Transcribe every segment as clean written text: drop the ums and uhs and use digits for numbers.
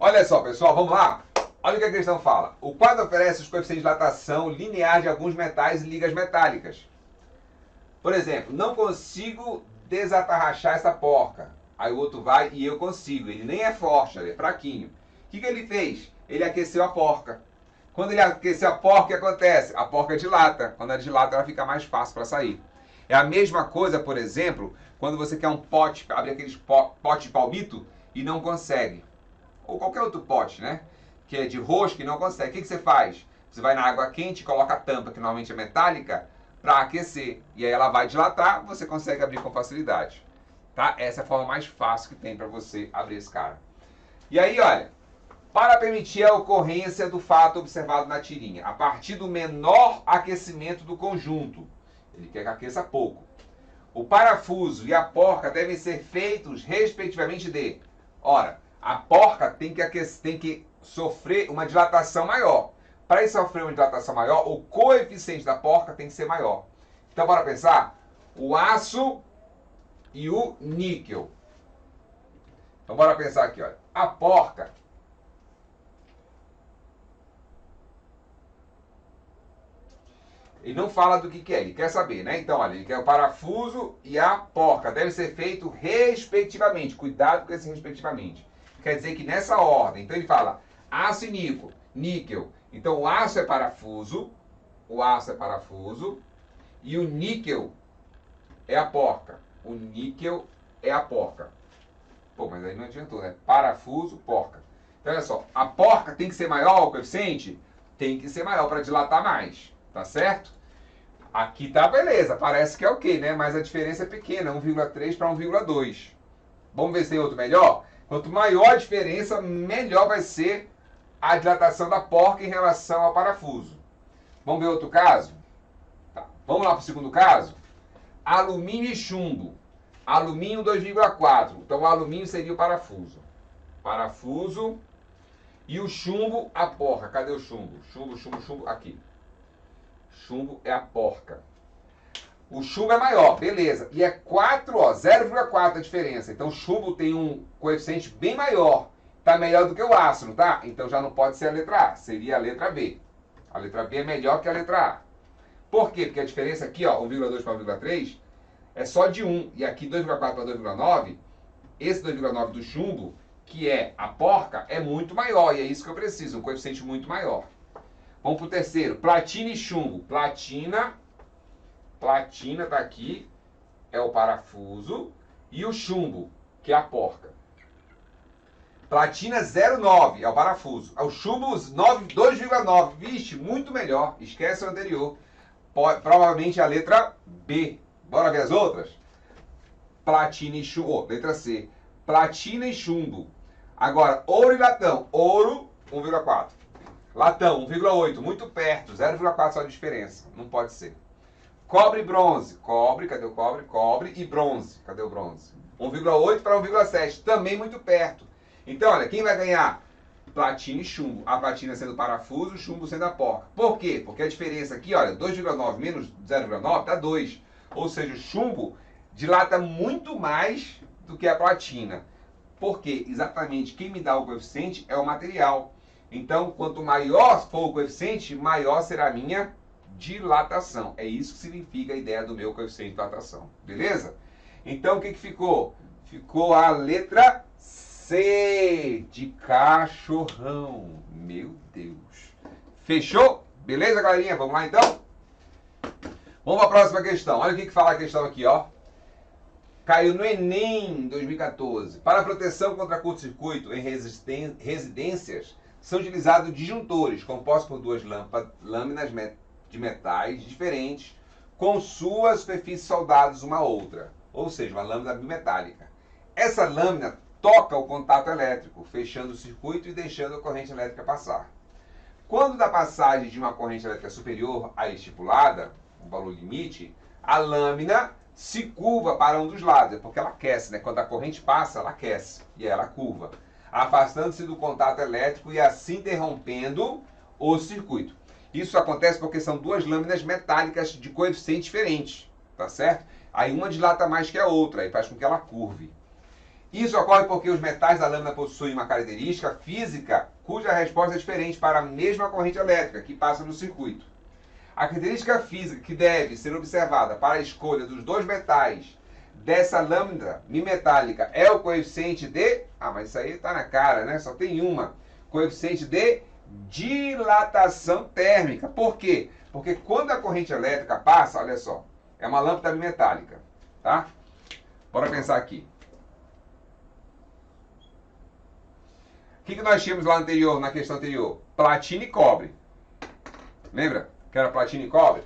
Olha só, pessoal, vamos lá? Olha o que a questão fala. O quadro oferece os coeficientes de dilatação linear de alguns metais e ligas metálicas. Por exemplo, não consigo desatarrachar essa porca. Aí o outro vai e eu consigo. Ele nem é forte, ele é fraquinho. O que ele fez? Ele aqueceu a porca. Quando ele aqueceu a porca, o que acontece? A porca dilata. Quando ela dilata, ela fica mais fácil para sair. É a mesma coisa, por exemplo, quando você quer um pote, abrir aqueles pote de palmito e não consegue. Ou qualquer outro pote, né? Que é de rosca e não consegue. O que você faz? Você vai na água quente, coloca a tampa, que normalmente é metálica, para aquecer. E aí ela vai dilatar, você consegue abrir com facilidade. Tá? Essa é a forma mais fácil que tem para você abrir esse cara. E aí, olha, para permitir a ocorrência do fato observado na tirinha, a partir do menor aquecimento do conjunto, ele quer que aqueça pouco, o parafuso e a porca devem ser feitos respectivamente de... Ora, a porca tem que sofrer uma dilatação maior. Para ele sofrer uma dilatação maior, o coeficiente da porca tem que ser maior. Então, bora pensar? O aço e o níquel. Então, bora pensar aqui, olha. A porca... Ele não fala do que é, ele quer saber, né? Então, olha, ele quer o parafuso e a porca. Deve ser feito respectivamente. Cuidado com esse respectivamente. Quer dizer que nessa ordem. Então, ele fala aço e níquel. Então, o aço é parafuso. O aço é parafuso. E o níquel é a porca. O níquel é a porca. Pô, mas aí não adiantou, né? Parafuso, porca. Então, olha só. A porca tem que ser maior, o coeficiente? Tem que ser maior para dilatar mais. Tá certo? Aqui tá beleza, parece que é ok, né? Mas a diferença é pequena, 1,3 para 1,2. Vamos ver se tem outro melhor? Quanto maior a diferença, melhor vai ser a dilatação da porca em relação ao parafuso. Vamos ver outro caso? Tá. Vamos lá para o segundo caso? Alumínio e chumbo. Alumínio 2,4. Então o alumínio seria o parafuso. Parafuso. E o chumbo, a porca. Cadê o chumbo? Chumbo, aqui. Chumbo é a porca. O chumbo é maior, beleza. E é 4, ó, 0,4 a diferença. Então o chumbo tem um coeficiente bem maior. Tá melhor do que o aço, não tá? Então já não pode ser a letra A, seria a letra B. A letra B é melhor que a letra A. Por quê? Porque a diferença aqui, ó, 1,2 para 1,3 é só de 1. E aqui 2,4 para 2,9, esse 2,9 do chumbo, que é a porca, é muito maior. E é isso que eu preciso, um coeficiente muito maior. Vamos para o terceiro, platina e chumbo. Platina está aqui, é o parafuso, e o chumbo, que é a porca. Platina 0,9 é o parafuso. O chumbo 2,9. Vixe, muito melhor. Esquece o anterior. Provavelmente a letra B. Bora ver as outras? Platina e chumbo. Letra C. Platina e chumbo. Agora, ouro e latão. Ouro, 1,4. Latão, 1,8, muito perto, 0,4 só de diferença, não pode ser. Cobre e bronze, cobre, cadê o cobre? Cobre e bronze, cadê o bronze? 1,8 para 1,7, também muito perto. Então, olha, quem vai ganhar? Platina e chumbo. A platina sendo parafuso, o chumbo sendo a porca. Por quê? Porque a diferença aqui, olha, 2,9 menos 0,9 dá 2. Ou seja, o chumbo dilata muito mais do que a platina. Por quê? Exatamente quem me dá o coeficiente é o material. Então, quanto maior for o coeficiente, maior será a minha dilatação. É isso que significa a ideia do meu coeficiente de dilatação. Beleza? Então, o que ficou? Ficou a letra C, de cachorrão. Meu Deus. Fechou? Beleza, galerinha? Vamos lá, então? Vamos para a próxima questão. Olha o que fala a questão aqui, ó. Caiu no Enem 2014. Para a proteção contra curto-circuito em residências, são utilizados disjuntores compostos por duas lâminas de metais diferentes com suas superfícies soldadas uma à outra, ou seja, uma lâmina bimetálica. Essa lâmina toca o contato elétrico, fechando o circuito e deixando a corrente elétrica passar. Quando da passagem de uma corrente elétrica superior à estipulada, o valor limite, a lâmina se curva para um dos lados, porque ela aquece, né? Quando a corrente passa, ela aquece e ela curva, afastando-se do contato elétrico e assim interrompendo o circuito. Isso acontece porque são duas lâminas metálicas de coeficientes diferentes, tá certo? Aí uma dilata mais que a outra, aí faz com que ela curve. Isso ocorre porque os metais da lâmina possuem uma característica física cuja resposta é diferente para a mesma corrente elétrica que passa no circuito. A característica física que deve ser observada para a escolha dos dois metais dessa lâmina bimetálica é o coeficiente de... Ah, mas isso aí está na cara, né? Só tem uma. Coeficiente de dilatação térmica. Por quê? Porque quando a corrente elétrica passa, olha só, é uma lâmpada bimetálica, tá? Bora pensar aqui. O que nós tínhamos lá anterior, na questão anterior? Platina e cobre. Lembra que era platina e cobre?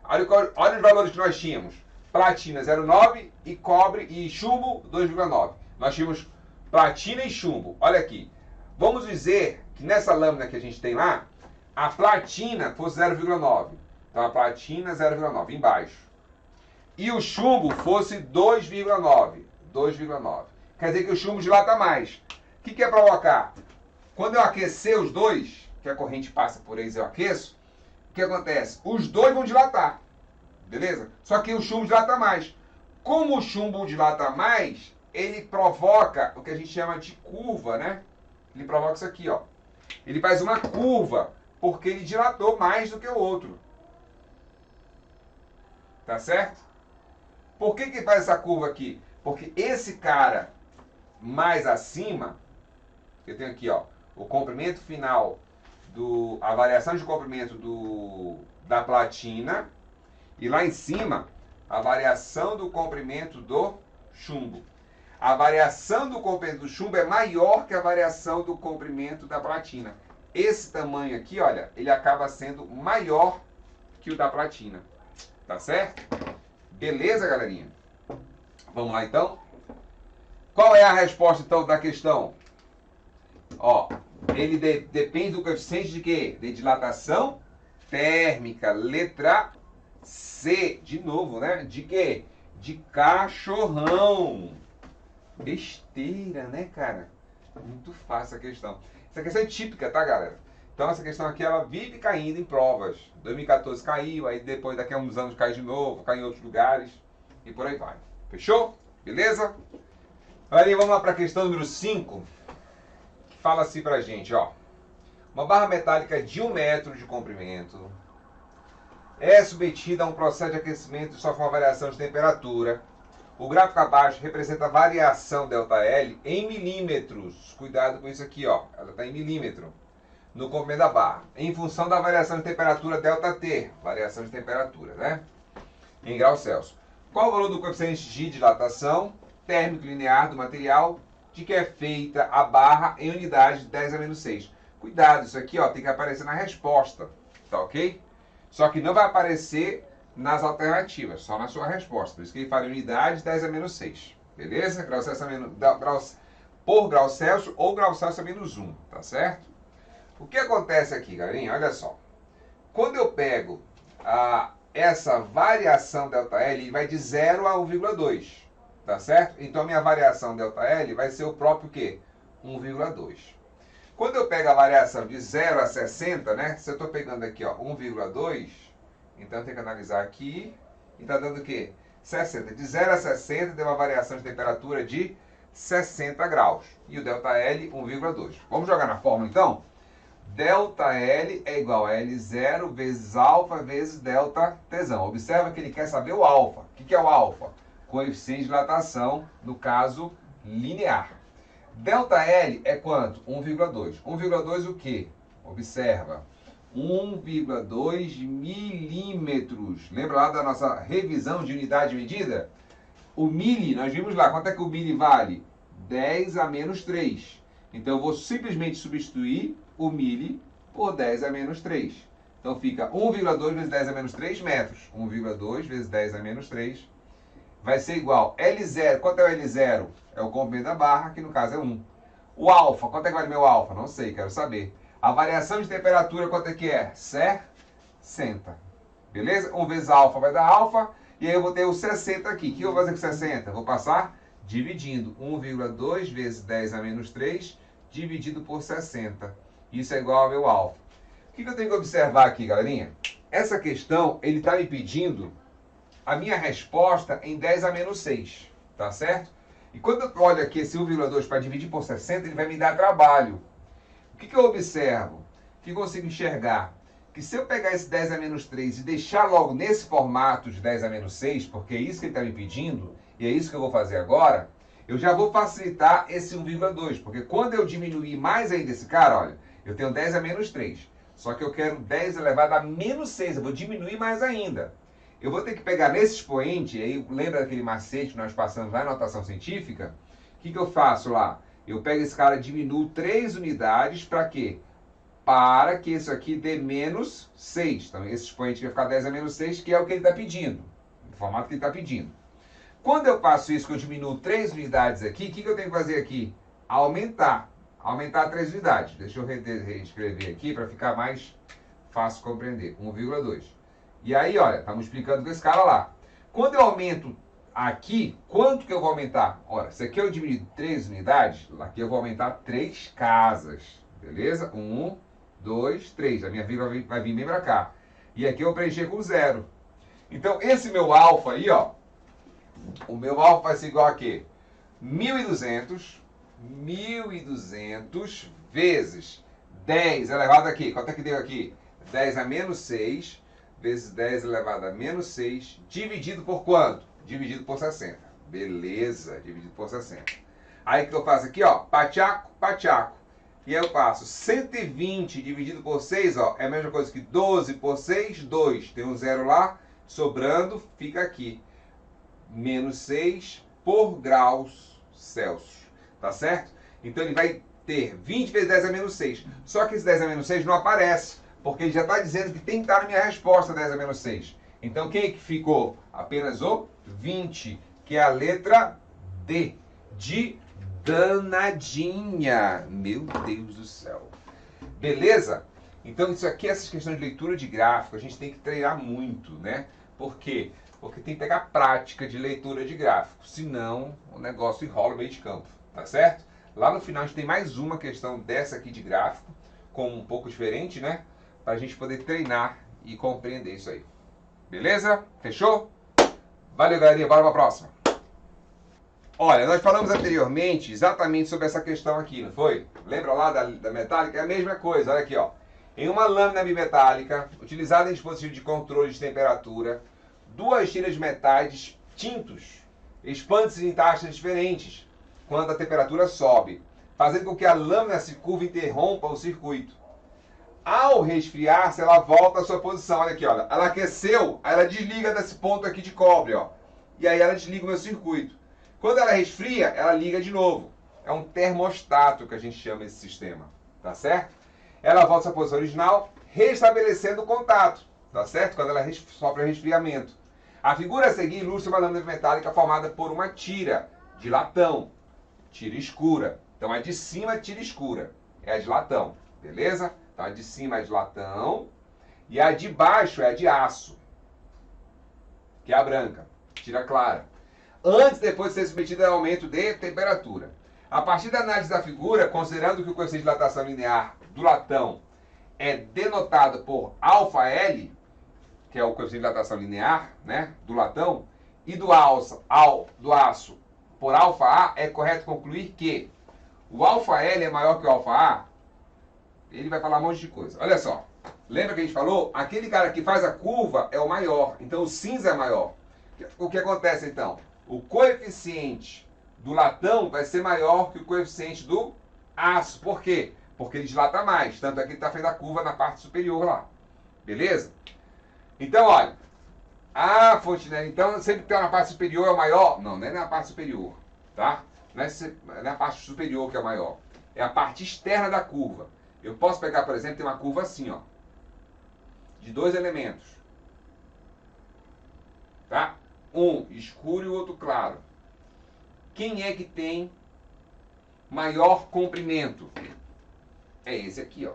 Olha os valores que nós tínhamos. Platina 0,9 e cobre e chumbo 2,9. Nós tínhamos platina e chumbo. Olha aqui. Vamos dizer que nessa lâmina que a gente tem lá, a platina fosse 0,9. Então a platina 0,9 embaixo. E o chumbo fosse 2,9. 2,9. Quer dizer que o chumbo dilata mais. O que é provocar? Quando eu aquecer os dois, que a corrente passa por eles, eu aqueço, o que acontece? Os dois vão dilatar, beleza? Só que o chumbo dilata mais. Como o chumbo dilata mais, ele provoca o que a gente chama de curva, né? Ele provoca isso aqui, ó. Ele faz uma curva, porque ele dilatou mais do que o outro. Tá certo? Por que que faz essa curva aqui? Porque esse cara mais acima, eu tenho aqui, ó, o comprimento final, a variação de comprimento da platina, e lá em cima, a variação do comprimento do chumbo. A variação do comprimento do chumbo é maior que a variação do comprimento da platina. Esse tamanho aqui, olha, ele acaba sendo maior que o da platina. Tá certo? Beleza, galerinha? Vamos lá, então? Qual é a resposta, então, da questão? Ó, ele depende do coeficiente de quê? De dilatação térmica. Letra C. De novo, né? De quê? De cachorrão. Besteira, né, cara? Muito fácil a questão. Essa questão é típica, tá, galera? Então, essa questão aqui, ela vive caindo em provas. 2014 caiu, aí depois, daqui a uns anos, cai de novo, cai em outros lugares, e por aí vai. Fechou? Beleza? Aí, vamos lá para a questão número 5. Fala assim pra gente, ó. Uma barra metálica de 1 metro de comprimento é submetida a um processo de aquecimento e sofre uma variação de temperatura. O gráfico abaixo representa a variação ΔL em milímetros. Cuidado com isso aqui, ó. Ela está em milímetro no comprimento da barra. Em função da variação de temperatura ΔT. Variação de temperatura, né? Em graus Celsius. Qual o valor do coeficiente de dilatação térmico linear do material de que é feita a barra em unidade de 10 a menos 6. Cuidado, isso aqui, ó, tem que aparecer na resposta, tá ok? Só que não vai aparecer nas alternativas, só na sua resposta. Por isso que ele fala em unidade 10 a menos 6, beleza? Grau Celsius por grau Celsius ou grau Celsius a menos 1, tá certo? O que acontece aqui, galerinha? Olha só. Quando eu pego essa variação ΔL, ele vai de 0 a 1,2. Tá certo? Então a minha variação ΔL vai ser o próprio quê? 1,2. Quando eu pego a variação de 0 a 60, né? Se eu estou pegando aqui, ó, 1,2, então eu tenho que analisar aqui. E está dando o quê? 60. De 0 a 60 deu uma variação de temperatura de 60 graus. E o ΔL, 1,2. Vamos jogar na fórmula, então? ΔL é igual a L0 vezes alfa vezes ΔT. Observa que ele quer saber o alfa. O que é o alfa? Coeficiente de dilatação, no caso, linear. ΔL é quanto? 1,2. 1,2 o quê? Observa. 1,2 milímetros. Lembra lá da nossa revisão de unidade de medida? O mili, nós vimos lá. Quanto é que o mili vale? 10 a menos 3. Então, eu vou simplesmente substituir o mili por 10 a menos 3. Então, fica 1,2 vezes 10 a menos 3 metros. 1,2 vezes 10 a menos 3 vai ser igual L0. Quanto é o L0? É o comprimento da barra, que no caso é 1. O alfa, quanto é que vale meu alfa? Não sei, quero saber. A variação de temperatura, quanto é que é? 60. Beleza? 1 vezes alfa vai dar alfa. E aí eu vou ter o 60 aqui. O que eu vou fazer com 60? Vou passar dividindo. 1,2 vezes 10 a menos 3 dividido por 60. Isso é igual ao meu alfa. O que eu tenho que observar aqui, galerinha? Essa questão, ele está me pedindo a minha resposta em 10 a menos 6, tá certo? E quando eu olho aqui esse 1,2 para dividir por 60, ele vai me dar trabalho. O que eu observo? O que eu consigo enxergar? Que se eu pegar esse 10 a menos 3 e deixar logo nesse formato de 10 a menos 6, porque é isso que ele está me pedindo, e é isso que eu vou fazer agora, eu já vou facilitar esse 1,2, porque quando eu diminuir mais ainda esse cara, olha, eu tenho 10 a menos 3, só que eu quero 10 elevado a menos 6, eu vou diminuir mais ainda. Eu vou ter que pegar nesse expoente, aí lembra daquele macete que nós passamos lá na notação científica? O que eu faço lá? Eu pego esse cara, diminuo 3 unidades, para quê? Para que isso aqui dê menos 6. Então esse expoente vai ficar 10 a menos 6, que é o que ele está pedindo, o formato que ele está pedindo. Quando eu faço isso, que eu diminuo 3 unidades aqui, o que eu tenho que fazer aqui? Aumentar. Aumentar 3 unidades. Deixa eu reescrever aqui para ficar mais fácil compreender. 1,2. E aí, olha, estamos explicando com esse cara lá. Quando eu aumento aqui, quanto que eu vou aumentar? Olha, se aqui eu diminuir 3 unidades, aqui eu vou aumentar 3 casas. Beleza? 1, 2, 3. A minha vírgula vai vir bem para cá. E aqui eu vou preencher com 0. Então, esse meu alfa aí, ó, o meu alfa vai ser igual a quê? 1.200 vezes 10 elevado a quê? Quanto é que deu aqui? 10 a menos 6 vezes 10 elevado a menos 6 dividido por quanto? Dividido por 60. Beleza, dividido por 60. Aí o que eu faço aqui, ó, pachaco, pachaco. E aí eu passo 120 dividido por 6, ó, é a mesma coisa que 12 por 6, 2. Tem um zero lá, sobrando, fica aqui. Menos 6 por graus Celsius. Tá certo? Então ele vai ter 20 vezes 10 a menos 6. Só que esse 10 a menos 6 não aparece, porque ele já está dizendo que tem que estar na minha resposta 10 a menos 6. Então quem é que ficou? Apenas o 20, que é a letra D. De danadinha. Meu Deus do céu. Beleza? Então isso aqui, essas questões de leitura de gráfico, a gente tem que treinar muito, né? Por quê? Porque tem que pegar prática de leitura de gráfico, senão o negócio enrola o meio de campo, tá certo? Lá no final a gente tem mais uma questão dessa aqui de gráfico, com um pouco diferente, né? Para a gente poder treinar e compreender isso aí. Beleza? Fechou? Valeu, galerinha. Bora para a próxima. Olha, nós falamos anteriormente exatamente sobre essa questão aqui, não foi? Lembra lá da metálica? É a mesma coisa, olha aqui, ó. Em uma lâmina bimetálica, utilizada em dispositivo de controle de temperatura, 2 tiras de metais tintos expandem-se em taxas diferentes quando a temperatura sobe, fazendo com que a lâmina se curva e interrompa o circuito. Ao resfriar-se, ela volta à sua posição. Olha aqui, olha. Ela aqueceu, aí ela desliga desse ponto aqui de cobre, ó. E aí ela desliga o meu circuito. Quando ela resfria, ela liga de novo. É um termostato que a gente chama esse sistema, tá certo? Ela volta à sua posição original, restabelecendo o contato, tá certo? Quando ela sofre o resfriamento. A figura a seguir ilustra uma lâmina metálica formada por uma tira de latão, tira escura. Então a de cima é tira escura, é a de latão, beleza? Então a de cima é de latão e a de baixo é a de aço, que é a branca, tira clara. Antes e depois de ser submetida a aumento de temperatura. A partir da análise da figura, considerando que o coeficiente de dilatação linear do latão é denotado por αL, que é o coeficiente de dilatação linear, né, do latão, e do aço por αA, é correto concluir que o αL é maior que o αA. Ele vai falar um monte de coisa. Olha só, lembra que a gente falou? Aquele cara que faz a curva é o maior, então o cinza é maior. O que acontece então? O coeficiente do latão vai ser maior que o coeficiente do aço. Por quê? Porque ele dilata mais. Tanto é que ele está fazendo a curva na parte superior lá. Beleza? Então, olha. Ah, Fontenelle, então sempre que está na parte superior é o maior? Não, não é na parte superior. Tá? Não é a parte superior que é o maior. É a parte externa da curva. Eu posso pegar, por exemplo, tem uma curva assim, ó. De 2 elementos. Tá? Um escuro e o outro claro. Quem é que tem maior comprimento? É esse aqui, ó.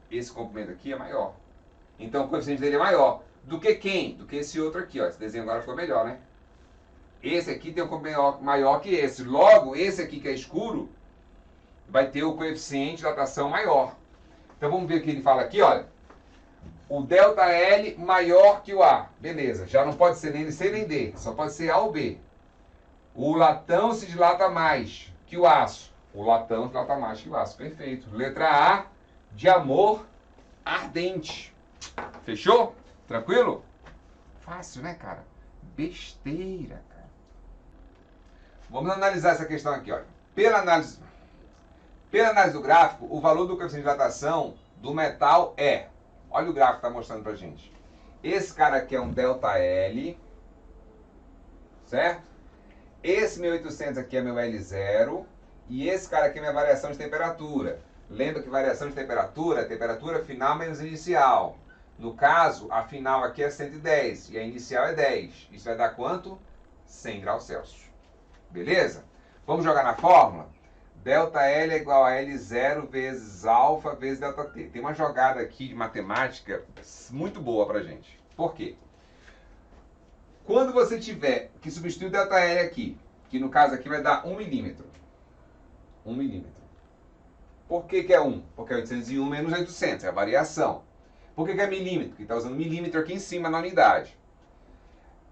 Esse comprimento aqui é maior. Então o coeficiente dele é maior. Do que quem? Do que esse outro aqui, ó. Esse desenho agora ficou melhor, né? Esse aqui tem um comprimento maior que esse. Logo, esse aqui que é escuro vai ter o coeficiente de dilatação maior. Então vamos ver o que ele fala aqui, olha. O ΔL maior que o A. Beleza, já não pode ser nem C nem D, só pode ser A ou B. O latão se dilata mais que o aço. O latão se dilata mais que o aço. Perfeito. Letra A, de amor ardente. Fechou? Tranquilo? Fácil, né, cara? Besteira, cara. Vamos analisar essa questão aqui, olha. Pela análise do gráfico, o valor do coeficiente de dilatação do metal é... Olha o gráfico que está mostrando pra gente. Esse cara aqui é um ΔL, certo? Esse 1800 aqui é meu L0 e esse cara aqui é minha variação de temperatura. Lembra que variação de temperatura é temperatura final menos inicial. No caso, a final aqui é 110 e a inicial é 10. Isso vai dar quanto? 100 graus Celsius. Beleza? Vamos jogar na fórmula? ΔL é igual a L0 vezes alfa vezes ΔT. Tem uma jogada aqui de matemática muito boa pra gente. Por quê? Quando você tiver que substituir o ΔL aqui, que no caso aqui vai dar 1 milímetro. 1 milímetro. Por que que é 1? Porque é 801 menos 800, é a variação. Por que que é milímetro? Porque está usando milímetro aqui em cima na unidade.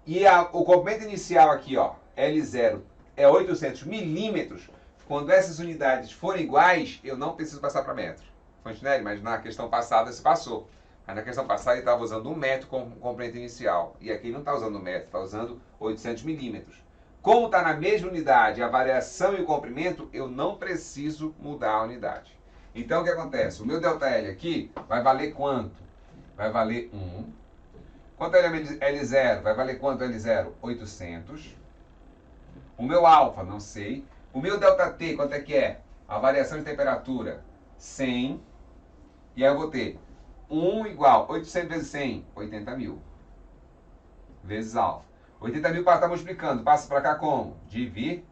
E o comprimento inicial aqui, ó, L0 é 800 milímetros. Quando essas unidades forem iguais, eu não preciso passar para metro. Fontenelle, mas na questão passada se passou. Mas na questão passada ele estava usando 1 metro como comprimento inicial. E aqui ele não está usando 1 metro, está usando 800 milímetros. Como está na mesma unidade a variação e o comprimento, eu não preciso mudar a unidade. Então o que acontece? O meu ΔL aqui vai valer quanto? Vai valer 1. Quanto é L0? Vai valer quanto L0? 800. O meu alfa, não sei. O meu ΔT, quanto é que é? A variação de temperatura, 100. E aí eu vou ter 1 igual 800 vezes 100, 80 mil. Vezes alfa. 80 mil para estar multiplicando. Passa para cá como? Dividindo.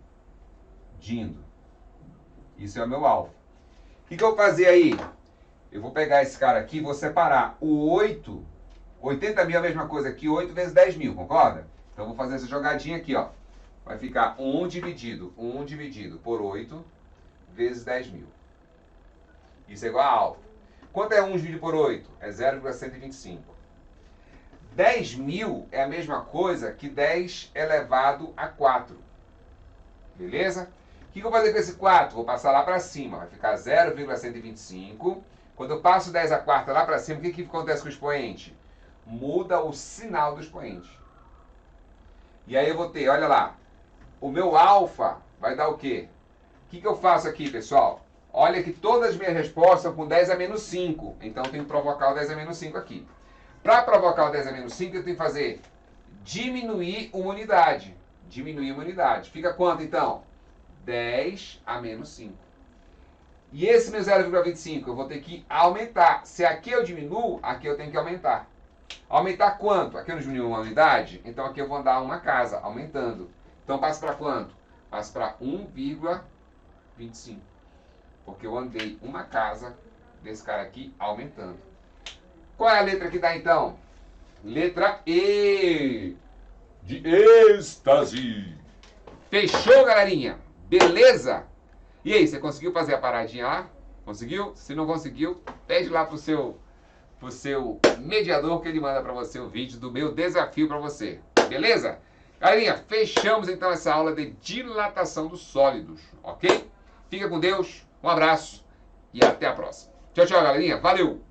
Isso é o meu alfa. O que eu vou fazer aí? Eu vou pegar esse cara aqui e vou separar o 8. 80 mil é a mesma coisa que 8 vezes 10 mil, concorda? Então eu vou fazer essa jogadinha aqui, ó. Vai ficar 1 dividido por 8 vezes 10 mil. Isso é igual a alfa. Quanto é 1 dividido por 8? É 0,125. 10 mil é a mesma coisa que 10 elevado a 4. Beleza? O que eu vou fazer com esse 4? Vou passar lá para cima. Vai ficar 0,125. Quando eu passo 10 a quarta lá para cima, o que acontece com o expoente? Muda o sinal do expoente. E aí eu vou ter, olha lá, o meu alfa vai dar o quê? O que eu faço aqui, pessoal? Olha que todas as minhas respostas são com 10 a menos 5. Então eu tenho que provocar o 10 a menos 5 aqui. Para provocar o 10 a menos 5, eu tenho que fazer diminuir uma unidade. Diminuir uma unidade. Fica quanto, então? 10 a menos 5. E esse meu 0,25 eu vou ter que aumentar. Se aqui eu diminuo, aqui eu tenho que aumentar. Aumentar quanto? Aqui eu não diminuo uma unidade, então aqui eu vou andar uma casa, aumentando. Então passo para quanto? Passo para 1,25. Porque eu andei uma casa desse cara aqui aumentando. Qual é a letra que dá então? Letra E. De êxtase. Fechou, galerinha? Beleza? E aí, você conseguiu fazer a paradinha lá? Conseguiu? Se não conseguiu, pede lá pro seu mediador que ele manda para você o vídeo do meu desafio para você. Beleza? Galerinha, fechamos então essa aula de dilatação dos sólidos, ok? Fica com Deus, um abraço e até a próxima. Tchau, tchau, galerinha. Valeu!